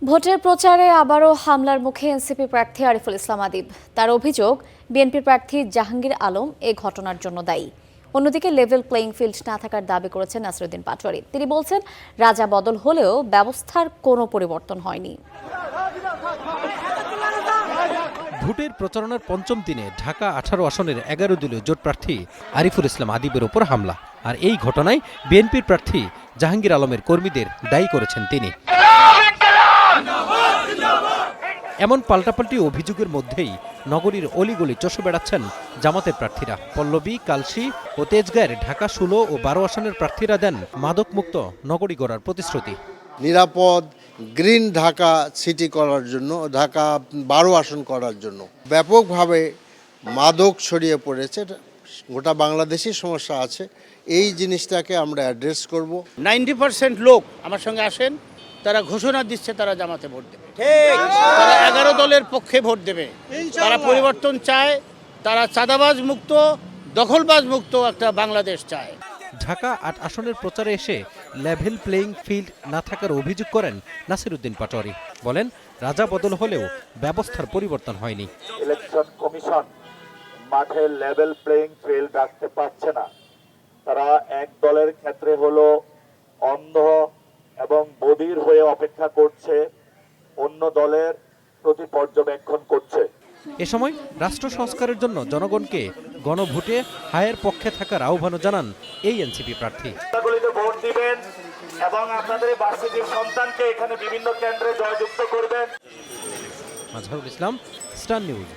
ভোটের প্রচারে আবারও হামলার মুখে এনসিপি প্রার্থী আরিফুল ইসলাম আদিব। তার অভিযোগ, বিএনপি প্রার্থী জাহাঙ্গীর আলম এই ঘটনার জন্য দায়ী। অন্যদিকে লেভেল প্লেইং ফিল্ড না থাকার দাবি করেছেন নাসিরুদ্দিন পাটোয়ারি। তিনি বলছেন, রাজা বদল হলেও ব্যবস্থার কোনো পরিবর্তন হয়নি। ভোটের প্রচারণার পঞ্চম দিনে ঢাকা 18 আসনের 11 দলীয় জোট প্রার্থী আরিফুল ইসলাম আদিবের ওপর হামলা। আর এই ঘটনায় বিএনপির প্রার্থী জাহাঙ্গীর আলমের কর্মীদের দায়ী করেছেন তিনি। এমন পাল্টাপাল্টি অভিযোগের মধ্যেই নগরীর অলিগলি চষে বেড়াচ্ছেন জামাতের প্রার্থীরা। পল্লবী, কালশী ও তেজগাঁয়ের ঢাকা 16 ও 12 আসনের প্রার্থীরা দেন মাদকমুক্ত নগরী গড়ার প্রতিশ্রুতি। নিরাপদ গ্রিন ঢাকা সিটি করার জন্য, ঢাকা 12 আসন করার জন্য ব্যাপকভাবে মাদক ছড়িয়ে পড়েছে। গোটা বাংলাদেশি সমস্যা আছে, এই জিনিসটাকে আমরা অ্যাড্রেস করব। 90% লোক আমার সঙ্গে আসেন, তারা ঘোষণা দিচ্ছে তারা জামাতে ভোট দেবে, তারা 11 দলের পক্ষে ভোট দেবে, তারা পরিবর্তন চায়, তারা চাঁদাবাজ মুক্ত, দখলবাজ মুক্ত একটা বাংলাদেশ চায়। ঢাকা 8 আসনের প্রচারে এসে লেভেল প্লেইং ফিল্ড না থাকার অভিযোগ করেন নাসিরুদ্দিন পাটোয়ারি। বলেন, রাজা বদল হলেও ব্যবস্থার পরিবর্তন হয়নি। ইলেকশন কমিশন মাঠে লেভেল প্লেইং ফিল্ড রাখতে পারছে না। তারা এক দলের ক্ষেত্রে হলো অন্ধ এবং বধির হয়ে অপেক্ষা করছে, অন্য দলের প্রতি পর্যবেক্ষণ করছে। এ সময় রাষ্ট্র সংস্কারের জন্য জনগণকে গণভোটে হায়ের পক্ষে থাকার আহ্বানও জানান এই এনসিপি প্রার্থী। ভোট দিবেন এবং আপনাদের বার্ষিক সন্তানকে এখানে বিভিন্ন কেন্দ্রে জয়যুক্ত করবেন। Mazharul Islam, star news,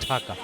Dhaka.